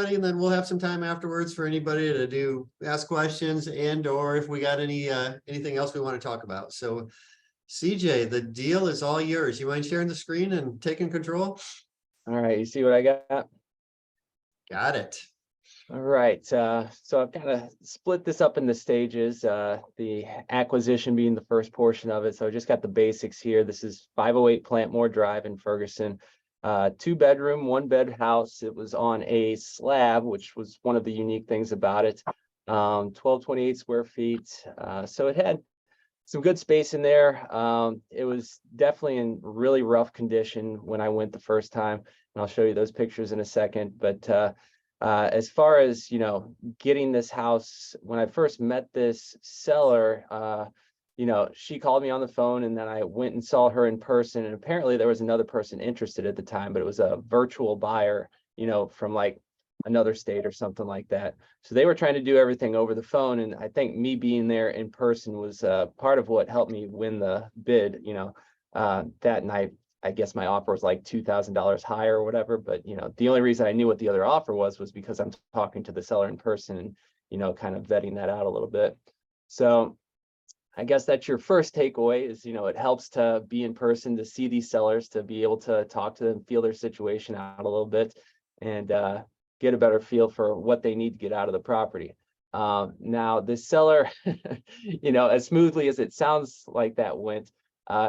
and then we'll have some time afterwards for anybody to ask questions and or if we got anything else we want to talk about. So CJ, the deal is all yours. You mind sharing the screen and taking control? All right, you see what I got? Got it. All right, so I've kind of split this up into stages, the acquisition being the first portion of it. So I just got the basics here. This is 508 Plantmore Drive in Ferguson, 2-bedroom, 1-bed house. It was on a slab, which was one of the unique things about it. 1228 square feet. So it had some good space in there. It was definitely in really rough condition when I went the first time, and I'll show you those pictures in a second. But as far as, you know, getting this house, when I first met this seller, you know, she called me on the phone, and then I went and saw her in person. And apparently there was another person interested at the time, but it was a virtual buyer, you know, from like another state or something like that. So they were trying to do everything over the phone. And I think me being there in person was part of what helped me win the bid, you know, that night. I guess my offer was like $2,000 higher or whatever, but you know, the only reason I knew what the other offer was because I'm talking to the seller in person and, you know, kind of vetting that out a little bit. So I guess that's your first takeaway is, you know, it helps to be in person, to see these sellers, to be able to talk to them, feel their situation out a little bit, and get a better feel for what they need to get out of the property. Now this seller, you know, as smoothly as it sounds like that went,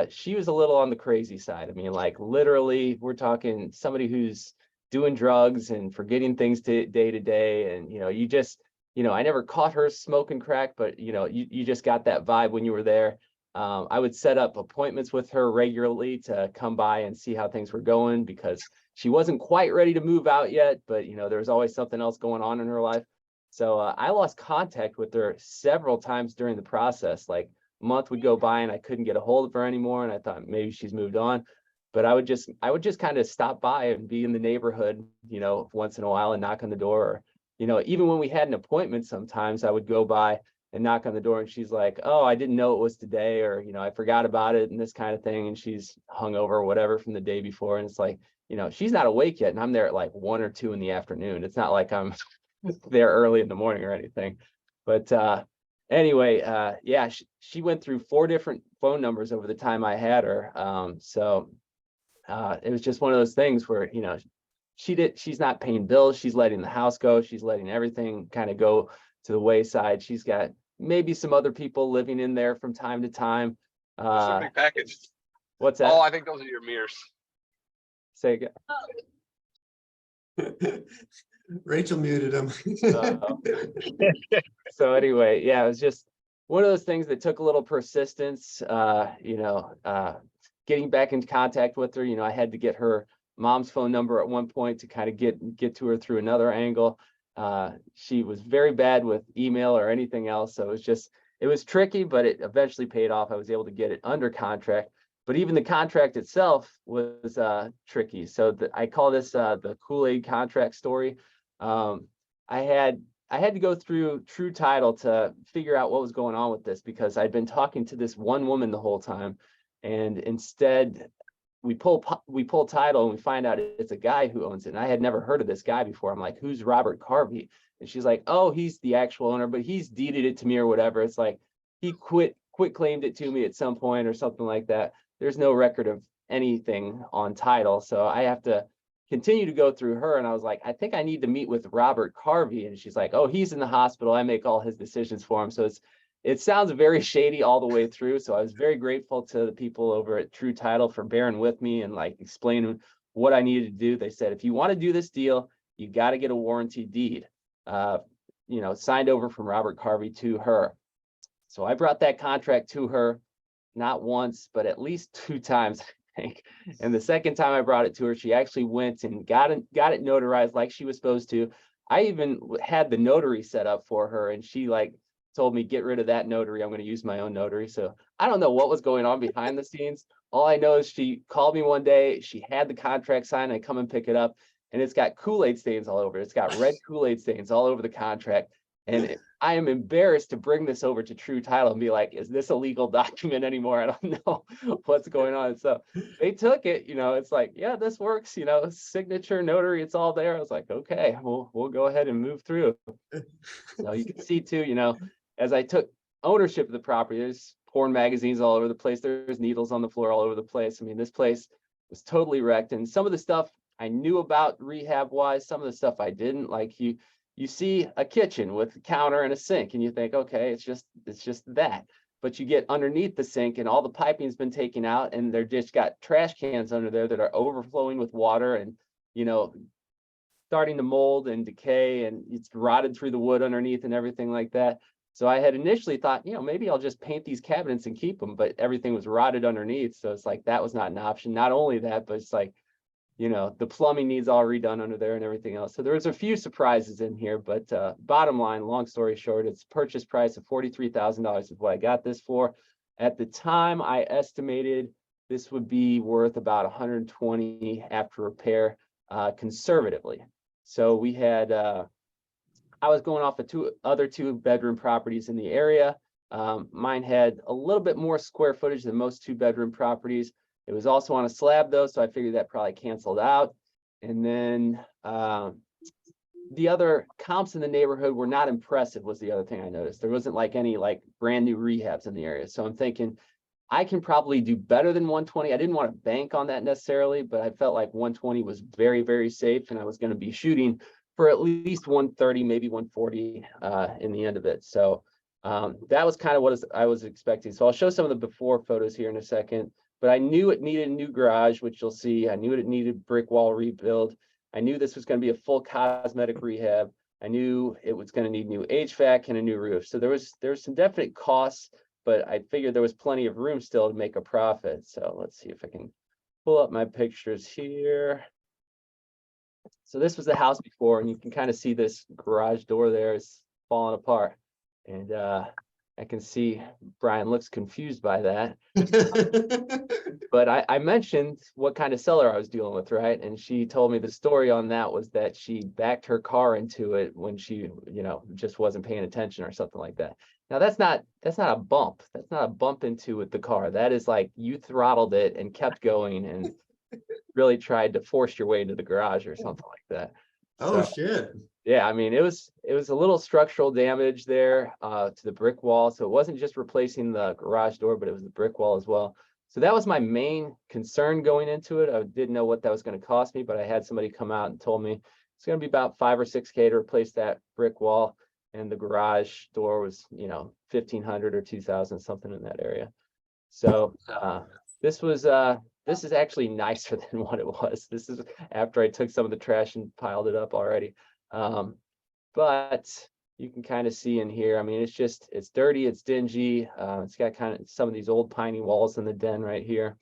she was a little on the crazy side. I mean, like literally we're talking somebody who's doing drugs and forgetting things day to day. And, you know, you just, you know, I never caught her smoking crack, but, you know, you just got that vibe when you were there. I would set up appointments with her regularly to come by and see how things were going because she wasn't quite ready to move out yet, but, you know, there was always something else going on in her life. So I lost contact with her several times during the process. Like a month would go by and I couldn't get a hold of her anymore. And I thought maybe she's moved on, but I would just kind of stop by and be in the neighborhood, you know, once in a while and knock on the door. Or, you know, even when we had an appointment, sometimes I would go by and knock on the door and she's like, oh, I didn't know it was today, or, you know, I forgot about it and this kind of thing. And she's hungover or whatever from the day before. And it's like, you know, she's not awake yet. And I'm there at like 1 or 2 in the afternoon. It's not like I'm there early in the morning or anything. But anyway, yeah, she went through 4 different phone numbers over the time I had her. So it was just one of those things where, you know, she's not paying bills. She's letting the house go. She's letting everything kind of go to the wayside. She's got maybe some other people living in there from time to time. It's a big package. What's that? Oh, I think those are your mirrors. Say again. Rachel muted him. So anyway, yeah, it was just one of those things that took a little persistence, you know, getting back in contact with her. You know, I had to get her mom's phone number at one point to kind of get to her through another angle. She was very bad with email or anything else. So it was tricky, but it eventually paid off. I was able to get it under contract, but even the contract itself was tricky. So I call this the Kool-Aid contract story. I had to go through True Title to figure out what was going on with this because I'd been talking to this one woman the whole time, and instead we pull title and we find out it's a guy who owns it. And I had never heard of this guy before. I'm like, who's Robert Carvey? And she's like, oh, he's the actual owner, but he's deeded it to me or whatever. It's like he quit claimed it to me at some point or something like that. There's no record of anything on title, so I have to continue to go through her. And I was like, I think I need to meet with Robert Carvey. And she's like, oh, he's in the hospital. I make all his decisions for him. So it sounds very shady all the way through. So I was very grateful to the people over at True Title for bearing with me and like explaining what I needed to do. They said, if you want to do this deal, you got to get a warranty deed, you know, signed over from Robert Carvey to her. So I brought that contract to her, not once, but at least 2 times, I think. And the second time I brought it to her, she actually went and got it notarized like she was supposed to. I even had the notary set up for her, and she like told me, get rid of that notary. I'm going to use my own notary. So I don't know what was going on behind the scenes. All I know is she called me one day. She had the contract signed. I come and pick it up, and it's got Kool-Aid stains all over it. It's got red Kool-Aid stains all over the contract. I am embarrassed to bring this over to True Title and be like, is this a legal document anymore? I don't know what's going on. So they took it, it's like, yeah, this works, signature, notary, it's all there. I was like, okay, we'll go ahead and move through. So you can see too, as I took ownership of the property, there's porn magazines all over the place. There's needles on the floor all over the place. I mean, this place was totally wrecked. And some of the stuff I knew about rehab wise, some of the stuff I didn't. Like you see a kitchen with a counter and a sink and you think, okay, it's just that. But you get underneath the sink and all the piping's been taken out and they're just got trash cans under there that are overflowing with water and, starting to mold and decay, and it's rotted through the wood underneath and everything like that. So I had initially thought, maybe I'll just paint these cabinets and keep them, but everything was rotted underneath. So it's like, that was not an option. Not only that, but it's like, the plumbing needs all redone under there and everything else. So there was a few surprises in here, but bottom line, long story short, it's purchase price of $43,000 is what I got this for. At the time, I estimated this would be worth about 120 after repair, conservatively. So we had, I was going off of other two bedroom properties in the area. Mine had a little bit more square footage than most 2-bedroom properties. It was also on a slab though, so I figured that probably canceled out. And then the other comps in the neighborhood were not impressive was the other thing I noticed. There wasn't like any like brand new rehabs in the area. So I'm thinking I can probably do better than 120. I didn't want to bank on that necessarily, but I felt like 120 was very, very safe. And I was going to be shooting for at least 130, maybe 140 in the end of it. So that was kind of what I was expecting. So I'll show some of the before photos here in a second, but I knew it needed a new garage, which you'll see. I knew it needed brick wall rebuild. I knew this was going to be a full cosmetic rehab. I knew it was going to need new HVAC and a new roof. So there was some definite costs, but I figured there was plenty of room still to make a profit. So let's see if I can pull up my pictures here. So this was the house before, and you can kind of see this garage door there is falling apart. And I can see Brian looks confused by that. But I mentioned what kind of seller I was dealing with, right? And she told me the story on that was that she backed her car into it when she, just wasn't paying attention or something like that. Now that's not a bump. That's not a bump into the car. That is like you throttled it and kept going and really tried to force your way into the garage or something like that. Oh, So, shit. yeah, I mean, it was a little structural damage there to the brick wall. So it wasn't just replacing the garage door, but it was the brick wall as well. So that was my main concern going into it. I didn't know what that was going to cost me, but I had somebody come out and told me it's going to be about $5,000 or $6,000 to replace that brick wall. And the garage door was, $1,500 or $2,000, something in that area. So this is actually nicer than what it was. This is after I took some of the trash and piled it up already. But you can kind of see in here, I mean, it's dirty, it's dingy. It's got kind of some of these old piney walls in the den right here.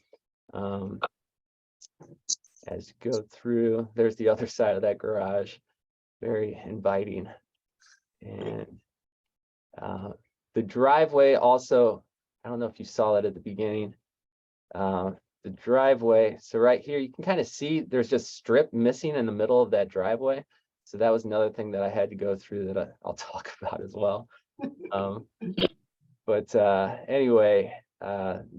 As you go through, there's the other side of that garage, very inviting. And the driveway also, I don't know if you saw that at the beginning. The driveway, so right here, you can kind of see there's just strip missing in the middle of that driveway. So that was another thing that I had to go through that I'll talk about as well. But anyway,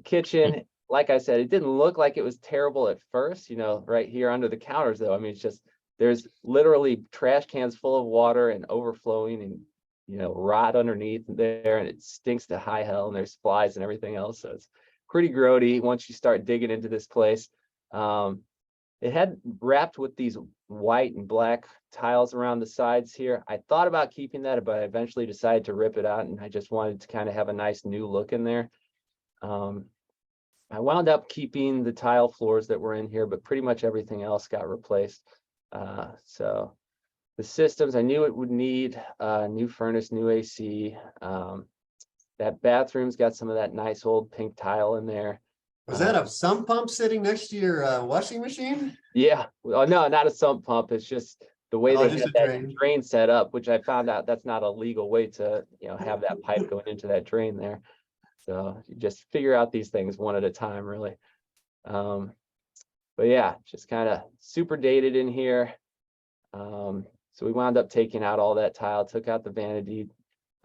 kitchen, like I said, it didn't look like it was terrible at first, right here under the counters though. I mean, it's just, there's literally trash cans full of water and overflowing and, rot underneath there, and it stinks to high hell, and there's flies and everything else. So it's pretty grody once you start digging into this place. It had wrapped with these white and black tiles around the sides here. I thought about keeping that, but I eventually decided to rip it out, and I just wanted to kind of have a nice new look in there. I wound up keeping the tile floors that were in here, but pretty much everything else got replaced. So the systems, I knew it would need a new furnace, new AC. That bathroom's got some of that nice old pink tile in there. Was that a sump pump sitting next to your washing machine? Yeah. Well, no, not a sump pump. It's just the way they just had a that drain set up, which I found out that's not a legal way to, have that pipe going into that drain there. So you just figure out these things one at a time, really. But yeah, just kind of super dated in here. So we wound up taking out all that tile, took out the vanity,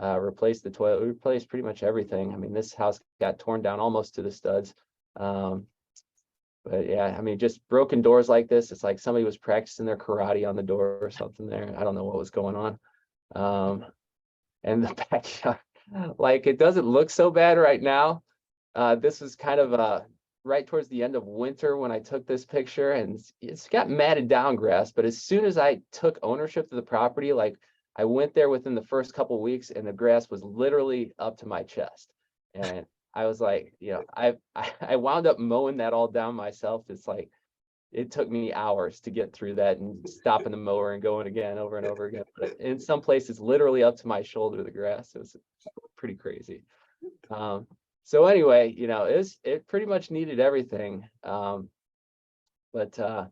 replaced the toilet. We replaced pretty much everything. I mean, this house got torn down almost to the studs. But yeah, I mean, just broken doors like this, it's like somebody was practicing their karate on the door or something there. I don't know what was going on. And the backyard, like, it doesn't look so bad right now. This was kind of right towards the end of winter when I took this picture, and it's got matted down grass. But as soon as I took ownership of the property, like, I went there within the first couple of weeks, and the grass was literally up to my chest. And I was like, I wound up mowing that all down myself. It's like, it took me hours to get through that and stopping the mower and going again over and over again. But in some places, literally up to my shoulder, the grass. It was pretty crazy. So anyway, it pretty much needed everything. But I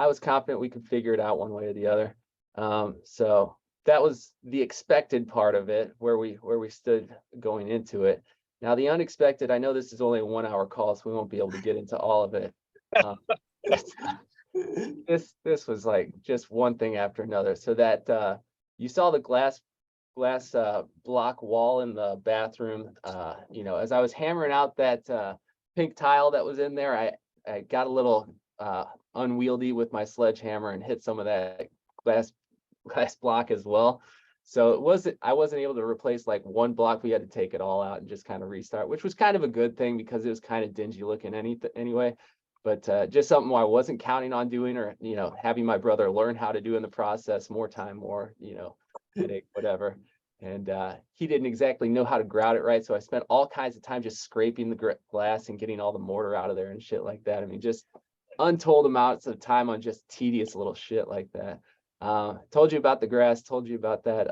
was confident we could figure it out one way or the other. So that was the expected part of it, where we stood going into it. Now, the unexpected, I know this is only a 1 hour call, so we won't be able to get into all of it. This was like just one thing after another. So that you saw the glass block wall in the bathroom. As I was hammering out that pink tile that was in there, I got a little unwieldy with my sledgehammer and hit some of that glass block as well. So I wasn't able to replace like one block. We had to take it all out and just kind of restart, which was kind of a good thing because it was kind of dingy looking anyway. But just something I wasn't counting on doing, or having my brother learn how to do in the process. More time, more headache, whatever. And he didn't exactly know how to grout it right, so I spent all kinds of time just scraping the glass and getting all the mortar out of there and shit like that. I mean, just untold amounts of time on just tedious little shit like that. Told you about the grass, told you about that.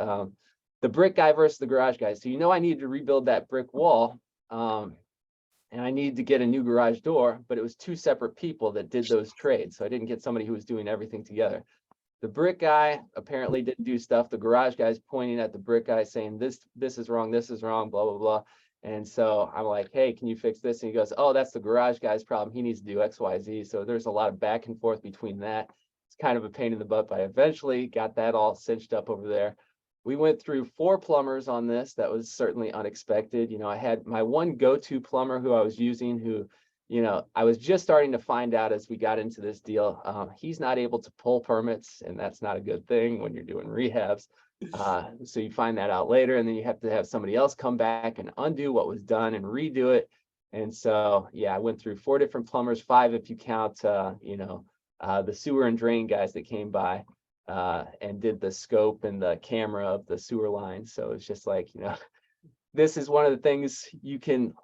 The brick guy versus the garage guy. So I needed to rebuild that brick wall, and I needed to get a new garage door, but it was two separate people that did those trades. So I didn't get somebody who was doing everything together. The brick guy apparently didn't do stuff. The garage guy's pointing at the brick guy saying, this is wrong, blah, blah, blah. And so I'm like, hey, can you fix this? And he goes, oh, that's the garage guy's problem. He needs to do X, Y, Z. So there's a lot of back and forth between that. It's kind of a pain in the butt, but I eventually got that all cinched up over there. We went through 4 plumbers on this. That was certainly unexpected. I had my one go-to plumber who I was using, who, I was just starting to find out as we got into this deal. He's not able to pull permits, and that's not a good thing when you're doing rehabs. So you find that out later, and then you have to have somebody else come back and undo what was done and redo it. And so, yeah, I went through 4 different plumbers, 5 if you count, the sewer and drain guys that came by and did the scope and the camera of the sewer line. So it's just like, this is one of the things you can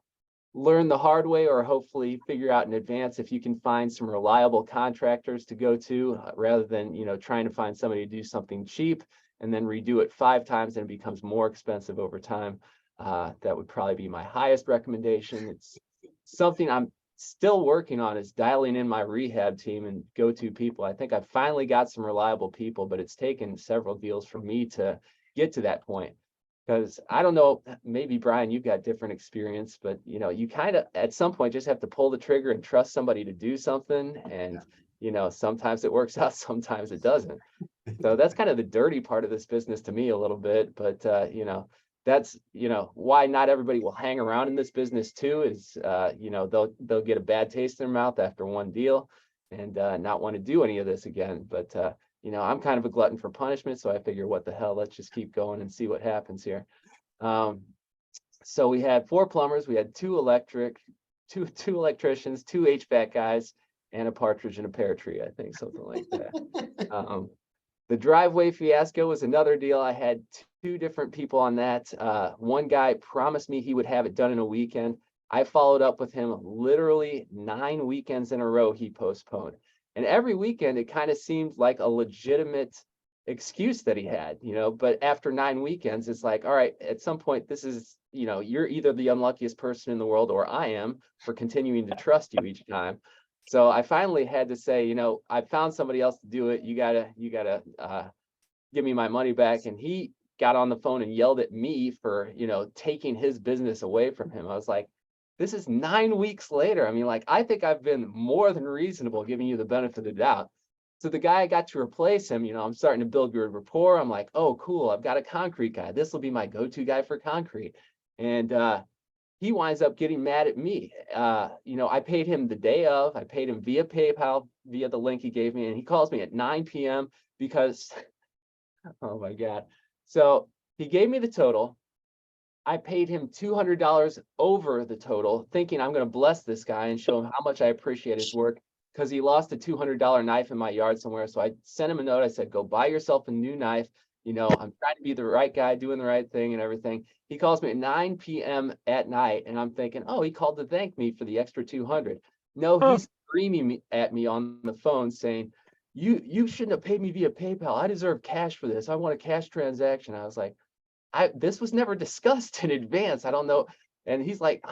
learn the hard way, or hopefully figure out in advance if you can find some reliable contractors to go to, rather than trying to find somebody to do something cheap and then redo it 5 times and it becomes more expensive over time. That would probably be my highest recommendation. It's something I'm still working on, is dialing in my rehab team and go-to people. I think I've finally got some reliable people, but it's taken several deals for me to get to that point. Because I don't know, maybe Brian, you've got different experience, but you kind of at some point just have to pull the trigger and trust somebody to do something. And sometimes it works out, sometimes it doesn't. So that's kind of the dirty part of this business to me a little bit. But that's why not everybody will hang around in this business too, is they'll get a bad taste in their mouth after one deal and not want to do any of this again. But I'm kind of a glutton for punishment, so I figure, what the hell, let's just keep going and see what happens here. So we had 4 plumbers, we had 2 electricians, 2 HVAC guys, and a partridge in a pear tree, I think, something like that. The driveway fiasco was another deal. I had 2 different people on that. One guy promised me he would have it done in a weekend. I followed up with him literally 9 weekends in a row he postponed. And every weekend, it kind of seemed like a legitimate excuse that he had, but after 9 weekends, it's like, all right, at some point, this is, you're either the unluckiest person in the world or I am for continuing to trust you each time. So I finally had to say, I found somebody else to do it. You gotta give me my money back. And he got on the phone and yelled at me for, taking his business away from him. I was like, this is 9 weeks later. I mean, like, I think I've been more than reasonable giving you the benefit of the doubt. So the guy I got to replace him, I'm starting to build good rapport. I'm like, oh, cool. I've got a concrete guy. This will be my go-to guy for concrete. And he winds up getting mad at me. I paid him the day of. I paid him via PayPal, via the link he gave me. And he calls me at 9 p.m. because, oh my God. So he gave me the total. I paid him $200 over the total, thinking I'm going to bless this guy and show him how much I appreciate his work, because he lost a $200 knife in my yard somewhere. So I sent him a note. I said, go buy yourself a new knife. I'm trying to be the right guy, doing the right thing and everything. He calls me at 9 p.m. at night, and I'm thinking, oh, he called to thank me for the extra 200. No, he's screaming at me on the phone saying, you shouldn't have paid me via PayPal. I deserve cash for this. I want a cash transaction. I was like, this was never discussed in advance. I don't know. And he's like,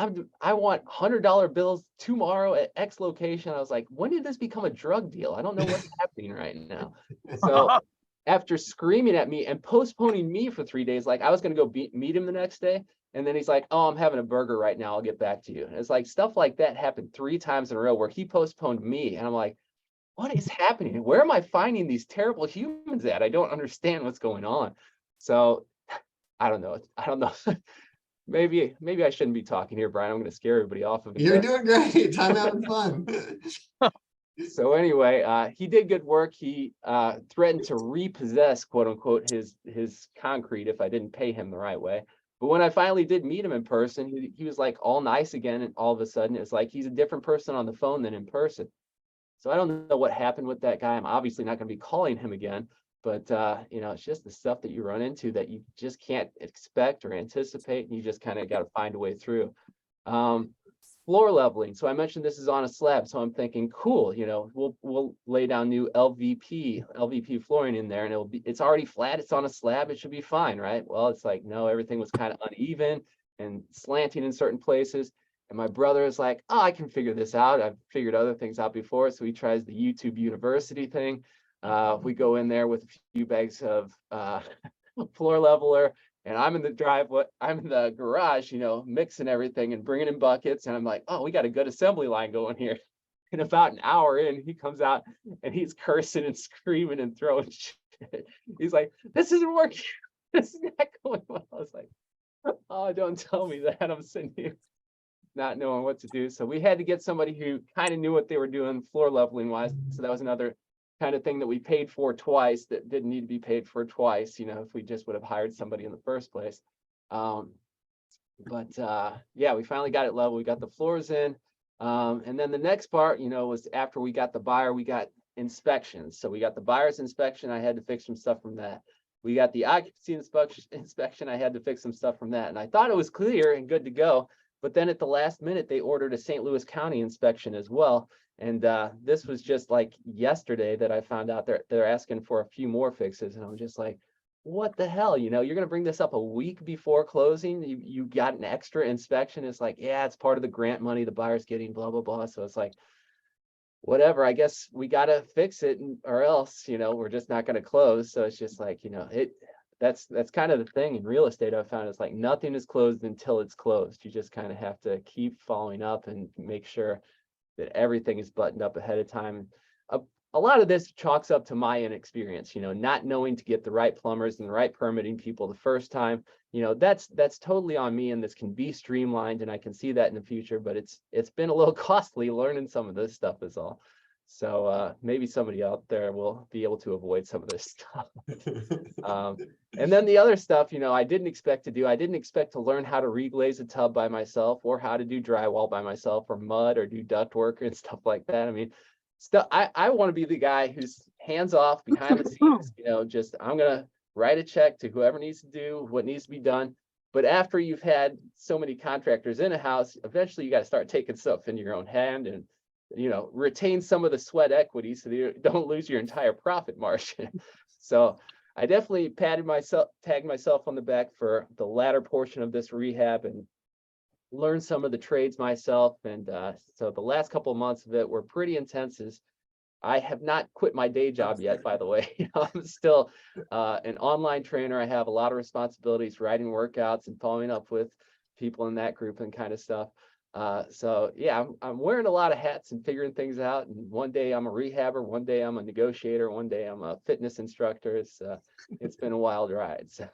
I want $100 bills tomorrow at X location. I was like, when did this become a drug deal? I don't know what's happening right now. So after screaming at me and postponing me for 3 days, like I was going to go meet him the next day. And then he's like, oh, I'm having a burger right now. I'll get back to you. And it's like stuff like that happened 3 times in a row where he postponed me. And I'm like, what is happening? Where am I finding these terrible humans at? I don't understand what's going on. So I don't know. Maybe I shouldn't be talking here, Brian. I'm going to scare everybody off of it. You're doing great. I'm having fun. So anyway, he did good work. He threatened to repossess, quote unquote, his concrete if I didn't pay him the right way. But when I finally did meet him in person, he was like all nice again. And all of a sudden, it's like he's a different person on the phone than in person. So I don't know what happened with that guy. I'm obviously not going to be calling him again. But, it's just the stuff that you run into that you just can't expect or anticipate, and you just kind of got to find a way through. Floor leveling. So I mentioned this is on a slab. So I'm thinking, cool, we'll lay down new LVP flooring in there, and it's already flat. It's on a slab. It should be fine, right? Well, it's like, no, everything was kind of uneven and slanting in certain places. And my brother is like, oh, I can figure this out. I've figured other things out before. So he tries the YouTube University thing. We go in there with a few bags of floor leveler, and I'm in the garage, mixing everything and bringing in buckets. And I'm like, oh, we got a good assembly line going here. And about an hour in, he comes out and he's cursing and screaming and throwing shit. He's like, this isn't working. This is not going well. I was like, oh, don't tell me that. I'm sitting here not knowing what to do. So we had to get somebody who kind of knew what they were doing floor leveling wise. So that was another kind of thing that we paid for twice that didn't need to be paid for twice, if we just would have hired somebody in the first place. Yeah, we finally got it level. We got the floors in. And then the next part, was after we got the buyer, we got inspections. So we got the buyer's inspection. I had to fix some stuff from that. We got the occupancy inspection. I had to fix some stuff from that. And I thought it was clear and good to go. But then at the last minute, they ordered a St. Louis County inspection as well. And this was just like yesterday that I found out they're asking for a few more fixes. And I'm just like, what the hell? You're going to bring this up a week before closing. You got an extra inspection. It's like, yeah, it's part of the grant money the buyer's getting, blah, blah, blah. So it's like, whatever, I guess we got to fix it or else, we're just not going to close. So it's just like, that's kind of the thing in real estate. I've found it's like nothing is closed until it's closed. You just kind of have to keep following up and make sure that everything is buttoned up ahead of time. A lot of this chalks up to my inexperience, not knowing to get the right plumbers and the right permitting people the first time. That's totally on me, and this can be streamlined, and I can see that in the future, but it's been a little costly learning some of this stuff is all. So maybe somebody out there will be able to avoid some of this stuff. And then the other stuff, I didn't expect to do. I didn't expect to learn how to reglaze a tub by myself, or how to do drywall by myself, or mud, or do duct work and stuff like that. I mean, I want to be the guy who's hands off behind the scenes, just I'm going to write a check to whoever needs to do what needs to be done. But after you've had so many contractors in a house, eventually you got to start taking stuff into your own hand and, retain some of the sweat equity so that you don't lose your entire profit margin. So I definitely tagged myself on the back for the latter portion of this rehab and learned some of the trades myself. And so the last couple of months of it were pretty intense. I have not quit my day job yet, by the way. I'm still an online trainer. I have a lot of responsibilities, writing workouts and following up with people in that group and kind of stuff. So yeah, I'm wearing a lot of hats and figuring things out. And one day I'm a rehabber, one day I'm a negotiator, one day I'm a fitness instructor. It's been a wild ride. So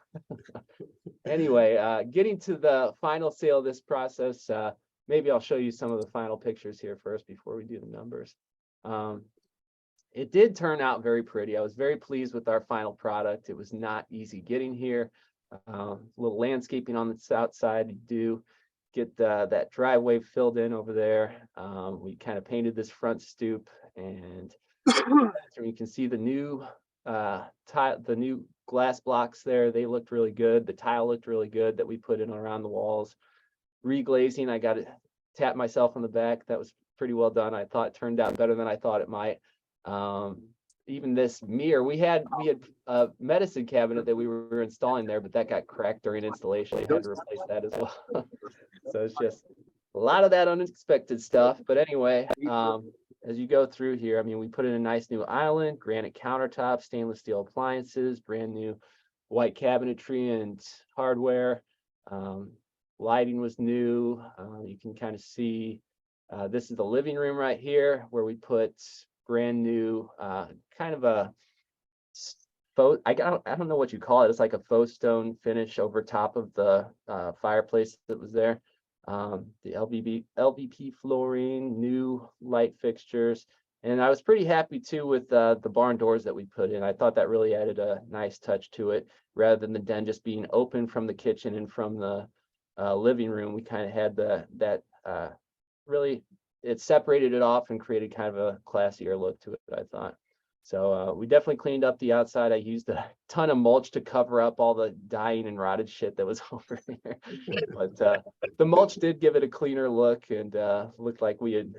anyway, getting to the final sale of this process, maybe I'll show you some of the final pictures here first before we do the numbers. It did turn out very pretty. I was very pleased with our final product. It was not easy getting here. A little landscaping on the south side to do. Get that driveway filled in over there. We kind of painted this front stoop, and you can see the new tile, the new glass blocks there. They looked really good. The tile looked really good that we put in around the walls. Reglazing, I got to tap myself on the back. That was pretty well done. I thought it turned out better than I thought it might. Even this mirror, we had a medicine cabinet that we were installing there, but that got cracked during installation. I had to replace that as well. So it's just a lot of that unexpected stuff. But anyway, as you go through here, I mean, we put in a nice new island, granite countertop, stainless steel appliances, brand new white cabinetry and hardware. Lighting was new. You can kind of see this is the living room right here where we put brand new kind of a faux, I don't know what you call it. It's like a faux stone finish over top of the fireplace that was there. The LVP flooring, new light fixtures, and I was pretty happy too with the barn doors that we put in. I thought that really added a nice touch to it, rather than the den just being open from the kitchen and from the living room. We kind of had that really, it separated it off and created kind of a classier look to it, I thought. So we definitely cleaned up the outside. I used a ton of mulch to cover up all the dying and rotted shit that was over there. But the mulch did give it a cleaner look, and looked like we had,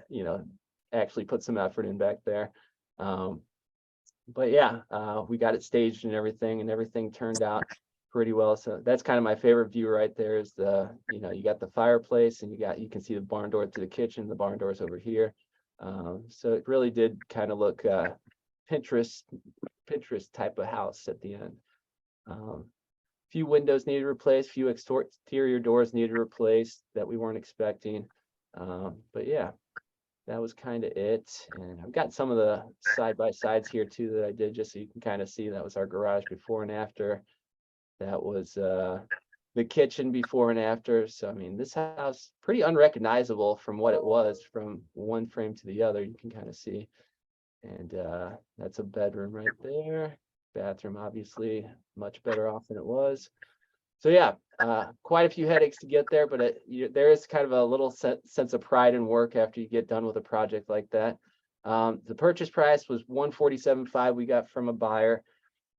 actually put some effort in back there. But yeah, we got it staged and everything turned out pretty well. So that's kind of my favorite view right there, is you got the fireplace, and you can see the barn door to the kitchen, the barn door's over here. So it really did kind of look Pinterest type of house at the end. Few windows needed replaced, few exterior doors needed replaced that we weren't expecting. But yeah, that was kind of it. And I've got some of the side by sides here too that I did, just so you can kind of see. That was our garage before and after. That was the kitchen before and after. So I mean, this house pretty unrecognizable from what it was from one frame to the other. You can kind of see. And that's a bedroom right there. Bathroom, obviously, much better off than it was. So yeah, quite a few headaches to get there, but there is kind of a little sense of pride in work after you get done with a project like that. The purchase price was $147,500 we got from a buyer.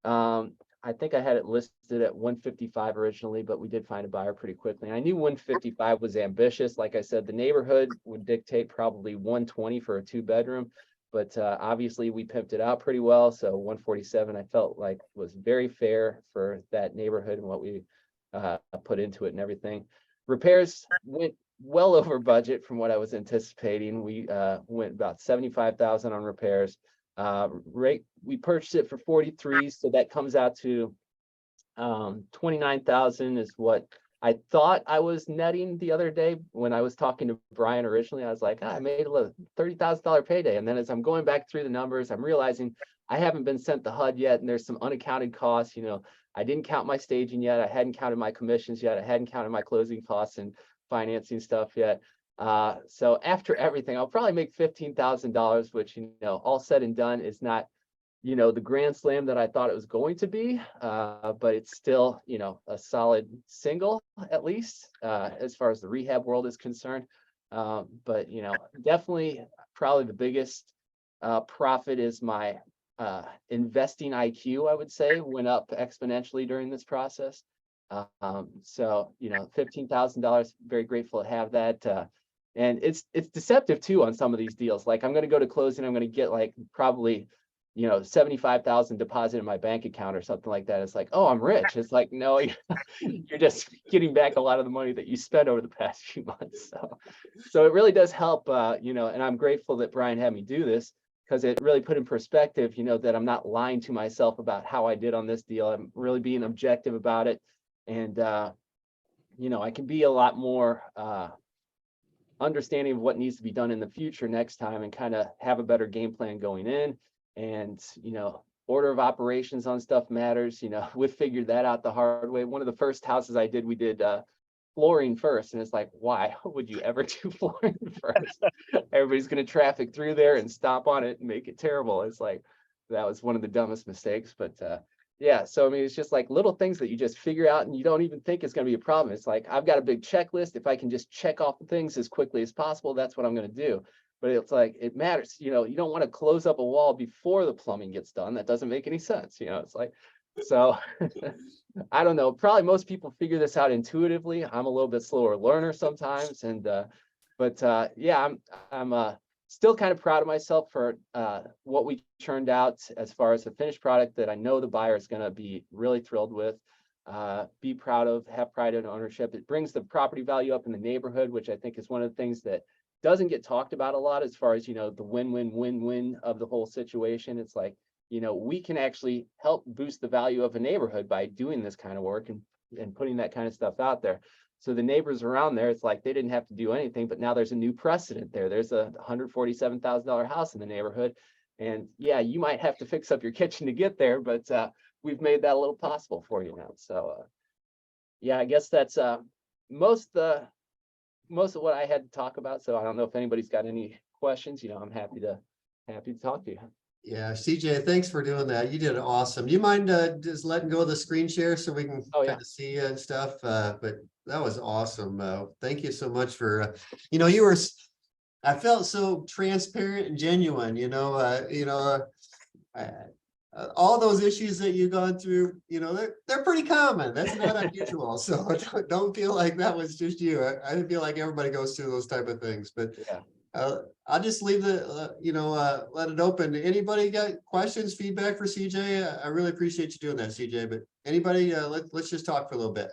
I think I had it listed at $155 originally, but we did find a buyer pretty quickly. And I knew $155 was ambitious. Like I said, the neighborhood would dictate probably $120 for a 2-bedroom. But obviously we pimped it out pretty well. So $147 I felt like was very fair for that neighborhood and what we put into it and everything. Repairs went well over budget from what I was anticipating. We went about $75,000 on repairs. We purchased it for $43,000, so that comes out to $29,000 is what I thought I was netting the other day when I was talking to Brian originally. I was like, I made a $30,000 payday. And then as I'm going back through the numbers, I'm realizing I haven't been sent the HUD yet, and there's some unaccounted costs. I didn't count my staging yet. I hadn't counted my commissions yet. I hadn't counted my closing costs and financing stuff yet. So after everything, I'll probably make $15,000, which, all said and done is not, the grand slam that I thought it was going to be, but it's still, a solid single, at least, as far as the rehab world is concerned. But, definitely probably the biggest profit is my investing IQ, I would say, went up exponentially during this process. So, $15,000, very grateful to have that. And it's deceptive too on some of these deals. Like, I'm going to go to closing, I'm going to get like probably, $75,000 deposit in my bank account or something like that. It's like, oh, I'm rich. It's like, no, you're just getting back a lot of the money that you spent over the past few months. So it really does help, and I'm grateful that Brian had me do this, because it really put in perspective, that I'm not lying to myself about how I did on this deal. I'm really being objective about it. And, I can be a lot more understanding of what needs to be done in the future next time, and kind of have a better game plan going in. And, order of operations on stuff matters. We figured that out the hard way. One of the first houses I did, we did flooring first, and it's like, why would you ever do flooring first? Everybody's going to traffic through there and stomp on it and make it terrible. It's like, that was one of the dumbest mistakes. But yeah, so I mean, it's just like little things that you just figure out and you don't even think it's going to be a problem. It's like, I've got a big checklist. If I can just check off things as quickly as possible, that's what I'm going to do. But it's like, it matters. You don't want to close up a wall before the plumbing gets done. That doesn't make any sense. It's like, so I don't know. Probably most people figure this out intuitively. I'm a little bit slower learner sometimes. And but yeah, I'm still kind of proud of myself for what we turned out as far as the finished product that I know the buyer is going to be really thrilled with, be proud of, have pride in ownership. It brings the property value up in the neighborhood, which I think is one of the things that doesn't get talked about a lot as far as, the win-win-win-win of the whole situation. It's like, we can actually help boost the value of a neighborhood by doing this kind of work and putting that kind of stuff out there. So the neighbors around there, it's like they didn't have to do anything, but now there's a new precedent there. There's a $147,000 house in the neighborhood. And yeah, you might have to fix up your kitchen to get there, but we've made that a little possible for you now. So yeah, I guess that's most of what I had to talk about. So I don't know if anybody's got any questions. I'm happy to talk to you. Yeah, CJ, thanks for doing that. You did awesome. Do you mind just letting go of the screen share so we can Oh, yeah. kind of see you and stuff? But that was awesome. Thank you so much for, I felt so transparent and genuine, all those issues that you've gone through, they're pretty common. That's not unusual. So don't feel like that was just you. I feel like everybody goes through those type of things, but Yeah. I'll just leave the, let it open. Anybody got questions, feedback for CJ? I really appreciate you doing that, CJ, but anybody, let's just talk for a little bit.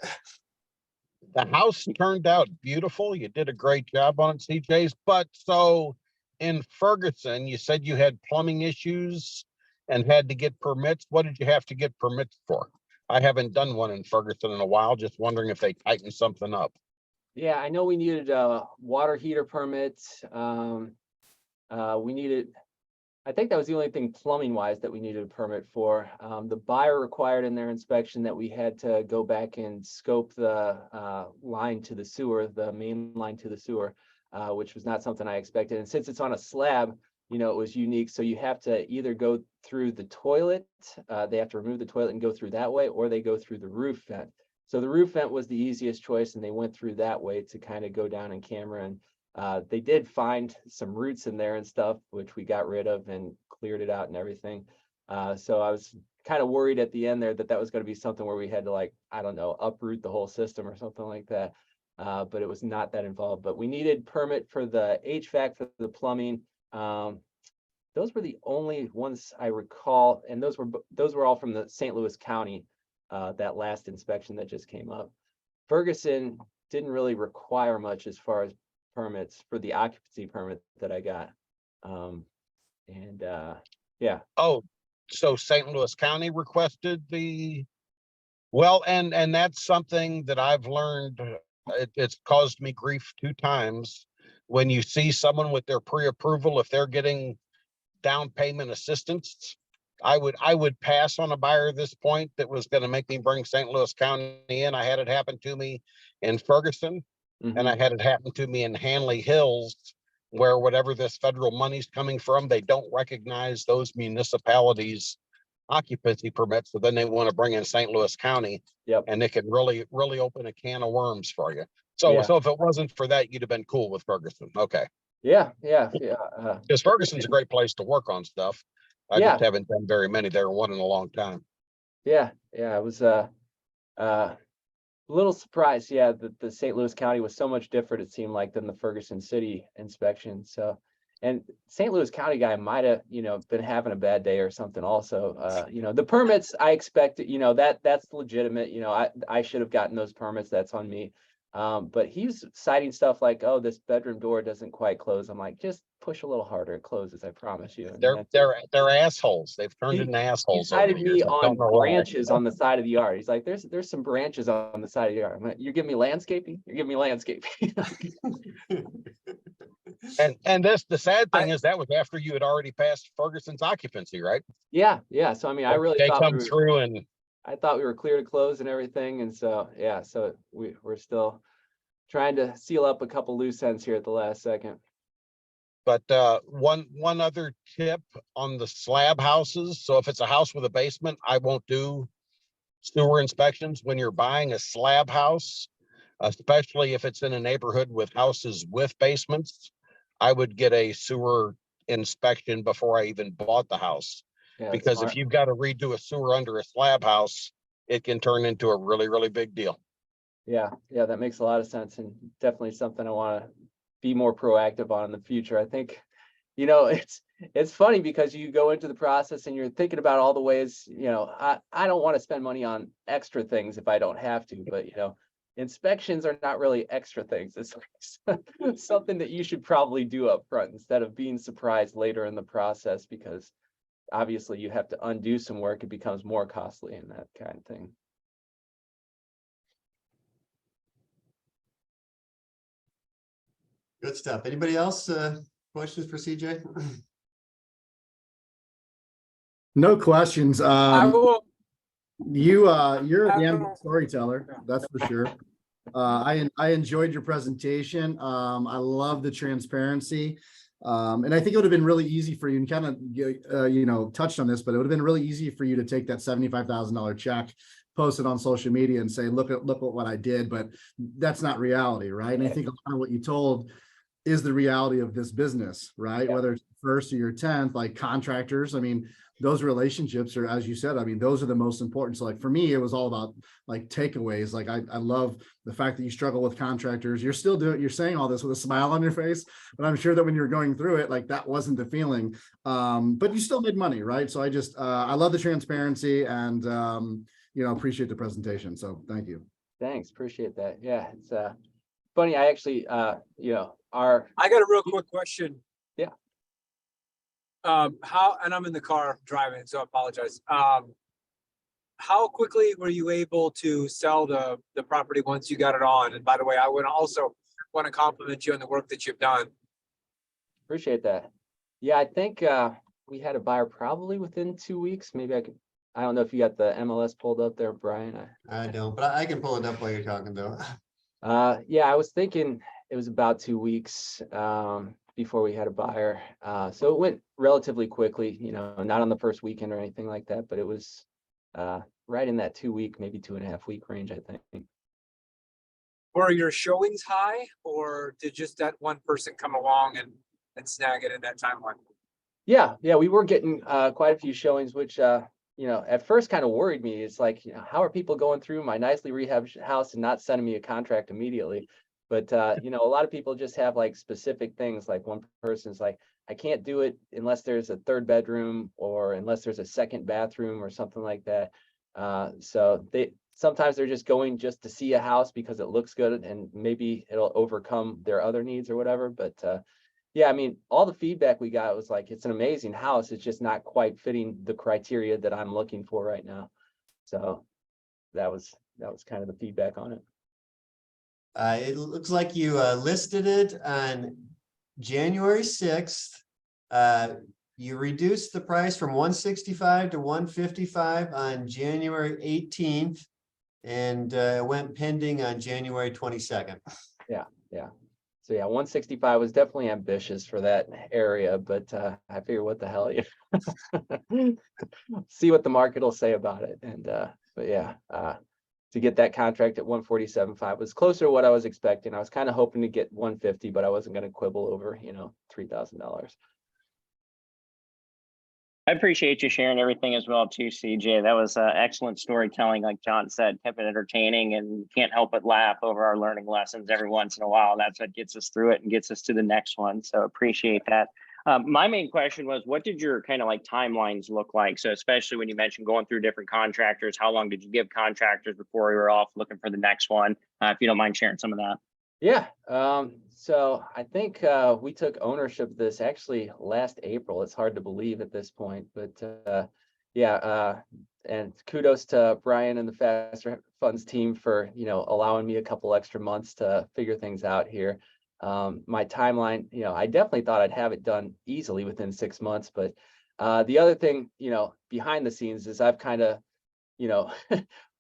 The house turned out beautiful. You did a great job on it, CJ's. But so in Ferguson, you said you had plumbing issues and had to get permits. What did you have to get permits for? I haven't done one in Ferguson in a while. Just wondering if they tightened something up. Yeah, I know we needed a water heater permit. We needed, I think that was the only thing plumbing wise that we needed a permit for. The buyer required in their inspection that we had to go back and scope the line to the sewer, the main line to the sewer, which was not something I expected. And since it's on a slab, it was unique. So you have to either go through the toilet, they have to remove the toilet and go through that way, or they go through the roof vent. So the roof vent was the easiest choice, and they went through that way to kind of go down in camera. And they did find some roots in there and stuff, which we got rid of and cleared it out and everything. So I was kind of worried at the end there that was going to be something where we had to, like, I don't know, uproot the whole system or something like that. But it was not that involved. But we needed permit for the HVAC, for the plumbing. Those were the only ones I recall, and those were all from the St. Louis County. That last inspection that just came up. Ferguson didn't really require much as far as permits for the occupancy permit that I got. Yeah. Oh, so St. Louis County requested well, and that's something that I've learned. It's caused me grief 2 times. When you see someone with their pre-approval, if they're getting down payment assistance, I would pass on a buyer at this point that was going to make me bring St. Louis County in. I had it happen to me in Ferguson, and I had it happen to me in Hanley Hills, where whatever this federal money's coming from, they don't recognize those municipalities' occupancy permits. So then they want to bring in St. Louis County, and it can really, really open a can of worms for you. So if it wasn't for that, you'd have been cool with Ferguson. Okay. Yeah. Because Ferguson's a great place to work on stuff. I just haven't done very many there, one in a long time. Yeah. I was a little surprised, that the St. Louis County was so much different, it seemed like, than the Ferguson City inspection. So, and St. Louis County guy might have, been having a bad day or something also. The permits, I expected, that's legitimate. I should have gotten those permits. That's on me. But he's citing stuff like, oh, this bedroom door doesn't quite close. I'm like, just push a little harder, it closes, I promise you. And they're assholes. They've turned into assholes. He cited me on branches on the side of the yard. He's like, there's some branches on the side of the yard. I'm like, you're giving me landscaping? You're giving me landscaping. And the sad thing is that was after you had already passed Ferguson's occupancy, right? Yeah, yeah. So I mean, I really They thought come through and I thought we were clear to close and everything. And so, yeah, so we're still trying to seal up a couple loose ends here at the last second. but one other tip on the slab houses. So if it's a house with a basement, I won't do sewer inspections when you're buying a slab house, especially if it's in a neighborhood with houses with basements. I would get a sewer inspection before I even bought the house. Yeah, that's Because if smart. you've got to redo a sewer under a slab house, it can turn into a really, really big deal. Yeah, yeah, that makes a lot of sense, and definitely something I want to be more proactive on in the future. I think, it's funny because you go into the process and you're thinking about all the ways, I don't want to spend money on extra things if I don't have to, but inspections are not really extra things. It's like something that you should probably do up front instead of being surprised later in the process, because obviously you have to undo some work. It becomes more costly and that kind of thing. Good stuff. Anybody else, questions for CJ? No questions. I will. You're a I damn will- good storyteller, that's for sure. I enjoyed your presentation. I love the transparency. And I think it would have been really easy for you, and kind of touched on this, but it would have been really easy for you to take that $75,000 check, post it on social media and say, look at what I did, but that's not reality, right? And I think a lot of what you told is the reality of this business, right? Yeah. Whether it's first or your 10th, like contractors, I mean, those relationships are, as you said, I mean, those are the most important. So like for me, it was all about like takeaways. Like I love the fact that you struggle with contractors. You're still you're saying all this with a smile on your face, but I'm sure that when you're going through it, like that wasn't the feeling. But you still made money, right? So I love the transparency and appreciate the presentation. So thank you. Thanks, appreciate that. Yeah, it's funny. I actually, I got a real quick question. Yeah. And I'm in the car driving, so I apologize. How quickly were you able to sell the property once you got it on? And by the way, I would also want to compliment you on the work that you've done. appreciate that. Yeah, I think we had a buyer probably within 2 weeks. Maybe I don't know if you got the MLS pulled up there, Brian. I don't, but I can pull it up while you're talking though. Yeah, I was thinking it was about 2 weeks before we had a buyer. So it went relatively quickly, not on the first weekend or anything like that, but it was right in that 2 week, maybe 2.5 week range, I think. Were your showings high, or did just that one person come along and snag it in that timeline? Yeah, we were getting quite a few showings, which at first kind of worried me. It's like, how are people going through my nicely rehabbed house and not sending me a contract immediately? But a lot of people just have like specific things. Like one person's like, I can't do it unless there's a third bedroom or unless there's a second bathroom or something like that. So sometimes they're just going just to see a house because it looks good and maybe it'll overcome their other needs or whatever. But yeah, I mean, all the feedback we got was like, it's an amazing house. It's just not quite fitting the criteria that I'm looking for right now. So that was kind of the feedback on it. It looks like you listed it on January 6th. You reduced the price from 165 to 155 on January 18th, and went pending on January 22nd. Yeah. So yeah, 165 was definitely ambitious for that area, but I figure what the hell, see what the market will say about it. And but yeah, to get that contract at 147.5 was closer to what I was expecting. I was kind of hoping to get 150, but I wasn't going to quibble over, $3,000. I appreciate you sharing everything as well too, CJ. That was excellent storytelling, like John said, kept it entertaining, and can't help but laugh over our learning lessons every once in a while. That's what gets us through it and gets us to the next one. So appreciate that. My main question was, what did your kind of like timelines look like? So especially when you mentioned going through different contractors, how long did you give contractors before we were off looking for the next one? If you don't mind sharing some of that. Yeah. So I think we took ownership of this actually last April. It's hard to believe at this point, but and kudos to Brian and the FasterFunds team for allowing me a couple extra months to figure things out here. my timeline, I definitely thought I'd have it done easily within 6 months, but the other thing, behind the scenes is I've kind of,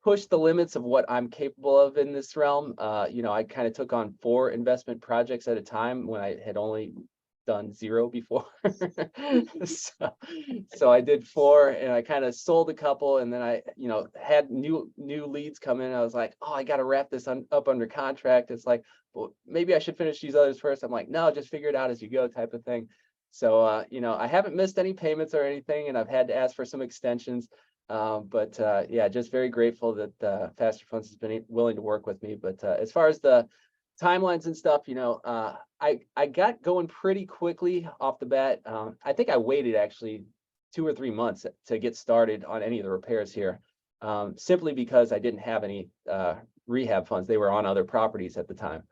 pushed the limits of what I'm capable of in this realm. I kind of took on 4 investment projects at a time when I had only done 0 before. So I did 4 and I kind of sold a couple, and then I, had new leads come in. I was like, oh, I got to wrap this up under contract. It's like, well, maybe I should finish these others first. I'm like, no, just figure it out as you go, type of thing. So, I haven't missed any payments or anything, and I've had to ask for some extensions. But yeah, just very grateful that FasterFunds has been willing to work with me. But as far as the timelines and stuff, I got going pretty quickly off the bat. I think I waited actually 2 or 3 months to get started on any of the repairs here, simply because I didn't have any rehab funds. They were on other properties at the time.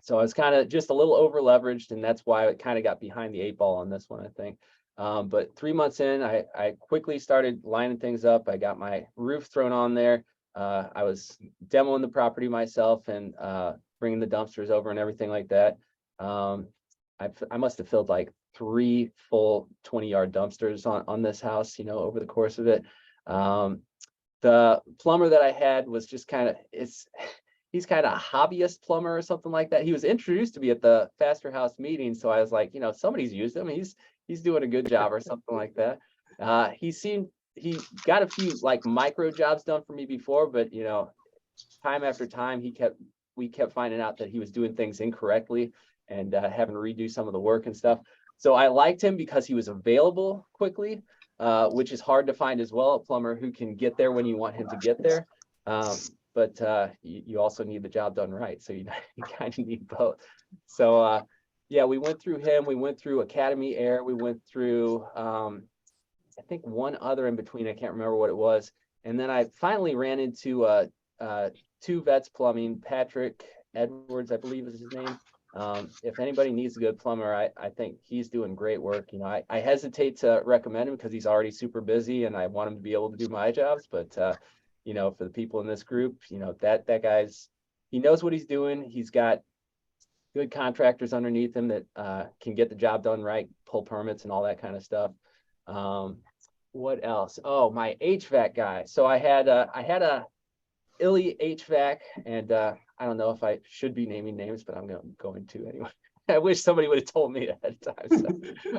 So I was kind of just a little over leveraged, and that's why it kind of got behind the 8 ball on this one, I think. But 3 months in, I quickly started lining things up. I got my roof thrown on there. I was demoing the property myself and bringing the dumpsters over and everything like that. I must have filled like 3 full 20-yard dumpsters on this house, over the course of it. The plumber that I had was just kind of, he's kind of a hobbyist plumber or something like that. He was introduced to me at the Faster House meeting, so I was like, somebody's used him. He's doing a good job or something like that. He got a few like micro jobs done for me before, but time after time we kept finding out that he was doing things incorrectly and having to redo some of the work and stuff. So I liked him because he was available quickly, which is hard to find as well, a plumber who can get there when you want him to get there. But you also need the job done right, so you kind of need both. So yeah, we went through him. We went through Academy Air. We went through, I think, one other in between. I can't remember what it was. And then I finally ran into 2 Vets Plumbing. Patrick Edwards, I believe is his name. If anybody needs a good plumber, I think he's doing great work. I hesitate to recommend him because he's already super busy and I want him to be able to do my jobs. But, for the people in this group, that guy's, he knows what he's doing. He's got good contractors underneath him that can get the job done right, pull permits and all that kind of stuff. What else? Oh, my HVAC guy. So I had a Illy HVAC, and I don't know if I should be naming names, but I'm going to anyway. I wish somebody would have told me ahead of time.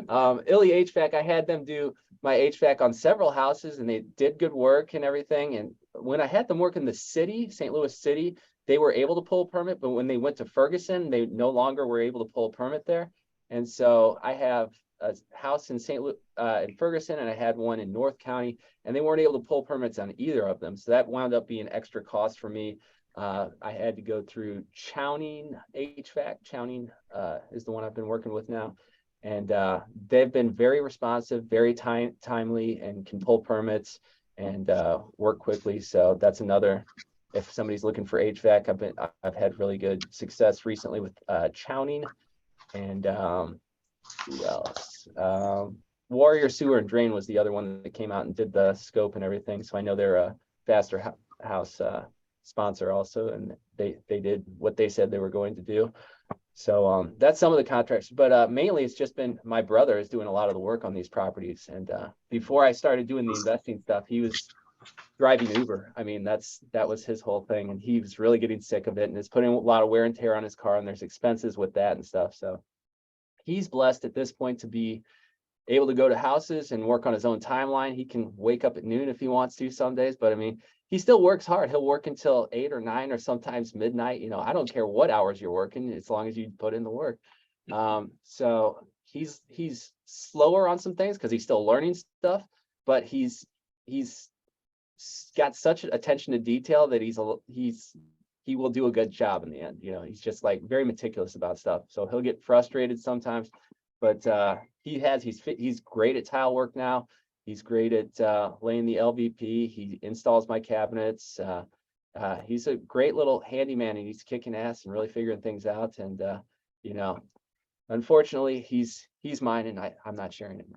So, Illy HVAC, I had them do my HVAC on several houses, and they did good work and everything. And when I had them work in the city, St. Louis City, they were able to pull a permit, but when they went to Ferguson, they no longer were able to pull a permit there. And so I have a house in in Ferguson, and I had one in North County, and they weren't able to pull permits on either of them. So that wound up being extra cost for me. I had to go through Chowning HVAC. Chowning is the one I've been working with now. And they've been very responsive, very timely, and can pull permits and work quickly. So that's another, if somebody's looking for HVAC, I've had really good success recently with Chowning. And who else? Warrior Sewer and Drain was the other one that came out and did the scope and everything. So I know they're a Faster House sponsor also, and they did what they said they were going to do. So that's some of the contracts, but mainly it's just been my brother is doing a lot of the work on these properties. And before I started doing the investing stuff, he was driving Uber. I mean, that was his whole thing, and he was really getting sick of it, and it's putting a lot of wear and tear on his car, and there's expenses with that and stuff. So he's blessed at this point to be able to go to houses and work on his own timeline. He can wake up at noon if he wants to some days, but I mean, he still works hard. He'll work until 8 or 9 or sometimes midnight. I don't care what hours you're working, as long as you put in the work. So he's slower on some things because he's still learning stuff, but he's got such attention to detail that he will do a good job in the end. He's just like very meticulous about stuff. So he'll get frustrated sometimes, but he's great at tile work now. He's great at laying the LVP. He installs my cabinets. He's a great little handyman, and he's kicking ass and really figuring things out. And unfortunately, he's mine, and I'm not sharing it.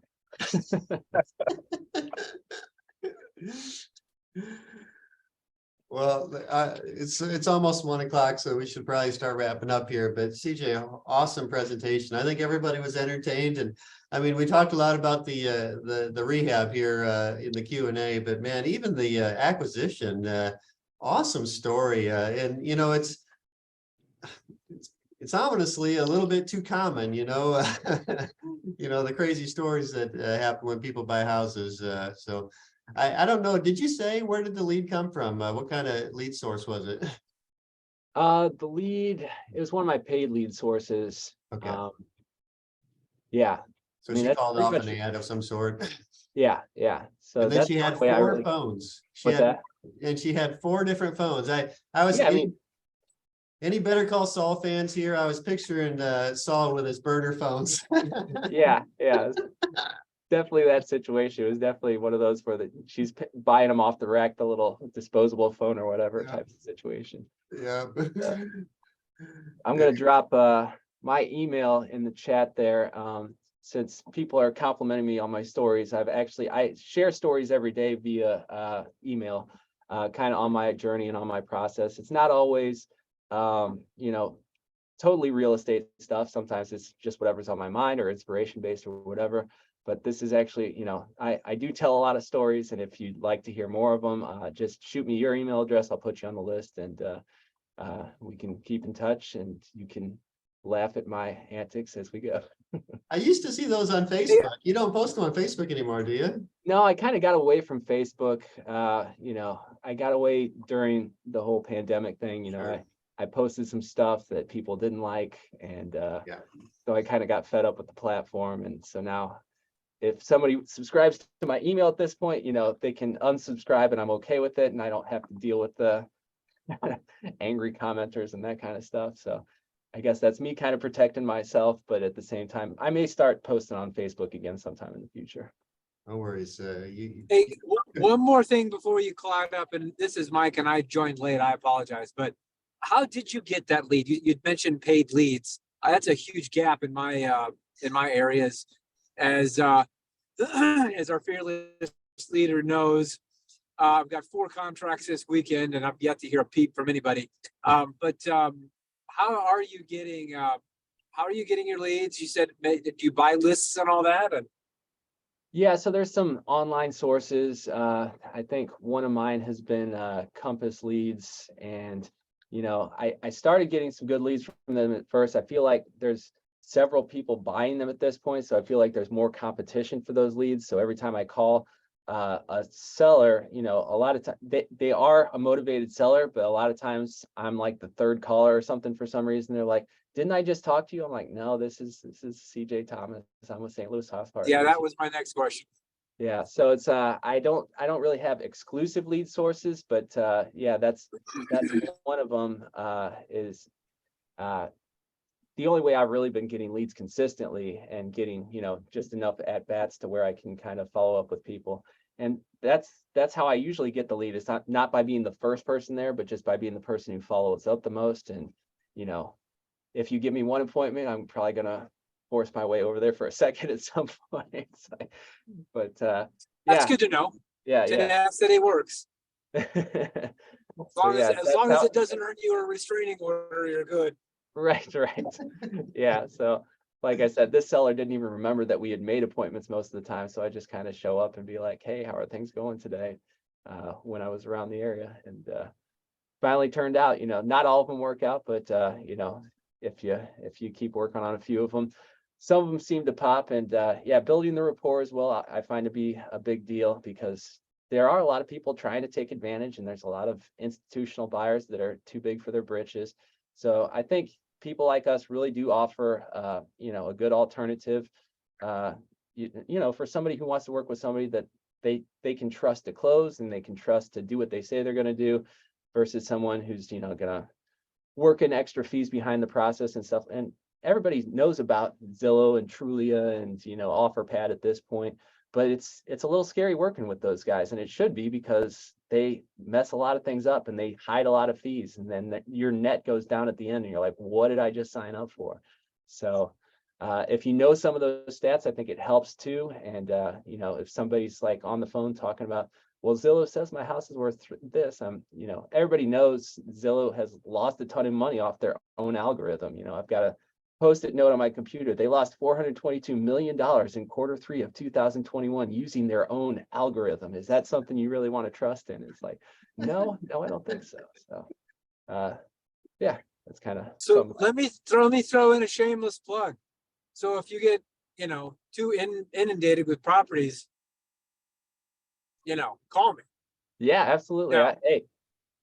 Well, it's almost 1 o'clock, so we should probably start wrapping up here. But CJ, awesome presentation. I think everybody was entertained, and I mean, we talked a lot about the rehab here in the Q&A, but man, even the acquisition, awesome story. And you know, it's ominously a little bit too common, you know, you know, the crazy stories that happen when people buy houses. So I don't know. Did you say where did the lead come from? What kind of lead source was it? The lead, it was one of my paid lead sources. Okay. Yeah, So I mean, she that's called pretty off much, an ad of some sort. yeah. So And then that's she the had only way I 4 really, phones. what's that? And she had 4 different phones. I was Yeah, I mean, any Better Call Saul fans here? I was picturing Saul with his burner phones. yeah, it's definitely that situation. It was definitely one of those where she's buying them off the rack, the little disposable phone or whatever Yeah. type of situation. Yeah. I'm gonna drop my email in the chat there. Since people are complimenting me on my stories, I share stories every day via email, kind of on my journey and on my process. It's not always you know, totally real estate stuff. Sometimes it's just whatever's on my mind or inspiration based or whatever. But this is actually, you know, I do tell a lot of stories, and if you'd like to hear more of them, just shoot me your email address. I'll put you on the list, and we can keep in touch, and you can laugh at my antics as we go. I used to see those on Facebook. You don't post them on Facebook anymore, do you? No, I kind of got away from Facebook. You know, I got away during the whole pandemic thing. You know, Sure. I posted some stuff that people didn't like, and Yeah. so I kind of got fed up with the platform. And so now, if somebody subscribes to my email at this point, you know, they can unsubscribe, and I'm okay with it, and I don't have to deal with the angry commenters and that kind of stuff. So I guess that's me kind of protecting myself, but at the same time, I may start posting on Facebook again sometime in the future. No worries. Hey, one more thing before you cloud up, and this is Mike, and I joined late. I apologize, but how did you get that lead? You'd mentioned paid leads. That's a huge gap in my areas, as as our fearless leader knows. I've got 4 contracts this weekend, and I've yet to hear a peep from anybody. But how are you getting your leads? You said, do you buy lists and all that? And Yeah, so there's some online sources. I think one of mine has been Compass Leads, and you know, I started getting some good leads from them at first. I feel like there's several people buying them at this point, so I feel like there's more competition for those leads. So every time I call a seller, you know, a lot of times they are a motivated seller, but a lot of times I'm like the 3rd caller or something for some reason. They're like, "Didn't I just talk to you?" I'm like, "No, this is CJ Thomas. I'm with St. Louis House Partners." yeah, that was my next question. Yeah, so it's I don't really have exclusive lead sources, but yeah, that's one of them. Is the only way I've really been getting leads consistently and getting, you know, just enough at bats to where I can kind of follow up with people. And that's how I usually get the lead. It's not by being the first person there, but just by being the person who follows up the most. And you know, if you give me one appointment, I'm probably gonna force my way over there for a second at some point. But That's yeah, good to know. yeah. Tenacity works. As So long yeah, as that's long as how, it doesn't earn you a restraining order, you're good. right. Yeah, so like I said, this seller didn't even remember that we had made appointments most of the time, so I just kind of show up and be like, "Hey, how are things going today?" When I was around the area, and finally turned out, you know, not all of them work out, but you know, if you keep working on a few of them, some of them seem to pop. And yeah, building the rapport as well, I find to be a big deal, because there are a lot of people trying to take advantage, and there's a lot of institutional buyers that are too big for their britches. So I think people like us really do offer you know, a good alternative, you know, for somebody who wants to work with somebody that they can trust to close, and they can trust to do what they say they're going to do, versus someone who's, you know, gonna work in extra fees behind the process and stuff. And everybody knows about Zillow and Trulia and, you know, OfferPad at this point, but it's a little scary working with those guys, and it should be, because they mess a lot of things up and they hide a lot of fees, and then your net goes down at the end, and you're like, what did I just sign up for? So if you know some of those stats, I think it helps too. And you know, if somebody's like on the phone talking about, well, Zillow says my house is worth this. You know, everybody knows Zillow has lost a ton of money off their own algorithm. You know, I've got a Post-it note on my computer. They lost $422 million in Q3 of 2021 using their own algorithm. Is that something you really want to trust in? It's like, no, I don't think so. So, yeah, that's kind of. So let me throw in a shameless plug. So if you get, you know, too inundated with properties, you know, call me. Yeah, absolutely. Yeah. Hey,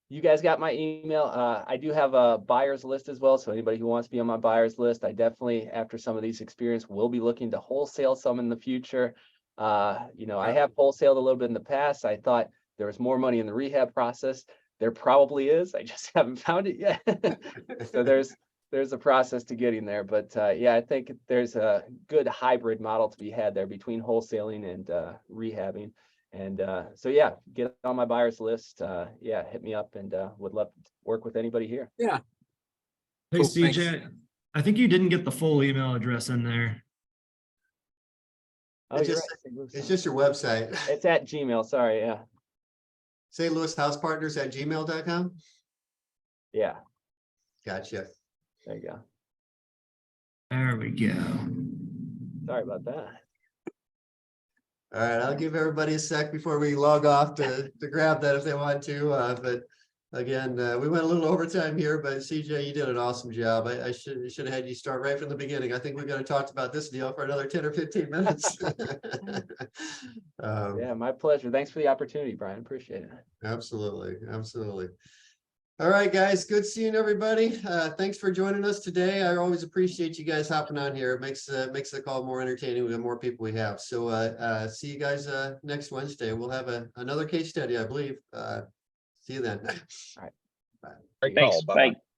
you guys got my email. I do have a buyer's list as well. So anybody who wants to be on my buyer's list, I definitely, after some of these experience, will be looking to wholesale some in the future. You know, I have wholesaled a little bit in the past. I thought there was more money in the rehab process. There probably is. I just haven't found it yet. So there's a process to getting there. But yeah, I think there's a good hybrid model to be had there between wholesaling and rehabbing. And so, yeah, get on my buyer's list. Yeah, hit me up, and would love to work with anybody here. Yeah. Hey, Cool, CJ, thanks. I think you didn't get the full email address in there. Oh, It's you're just- right. It's just your website. It's at Gmail. Sorry. Yeah. St. Louis House Partners at gmail.com. Yeah. Gotcha. There you go. There we go. Sorry about that. All right, I'll give everybody a sec before we log off to grab that if they want to. But again, we went a little overtime here, but CJ, you did an awesome job. I should have had you start right from the beginning. I think we're going to talk about this deal for another 10 or 15 minutes. Yeah, my pleasure. Thanks for the opportunity, Brian. Appreciate it. Absolutely, absolutely. All right, guys, good seeing everybody. Thanks for joining us today. I always appreciate you guys hopping on here. It makes the call more entertaining with the more people we have. So see you guys next Wednesday. We'll have another case study, I believe. See you then. All right. Bye. Great Thanks. call, bye-bye. Bye.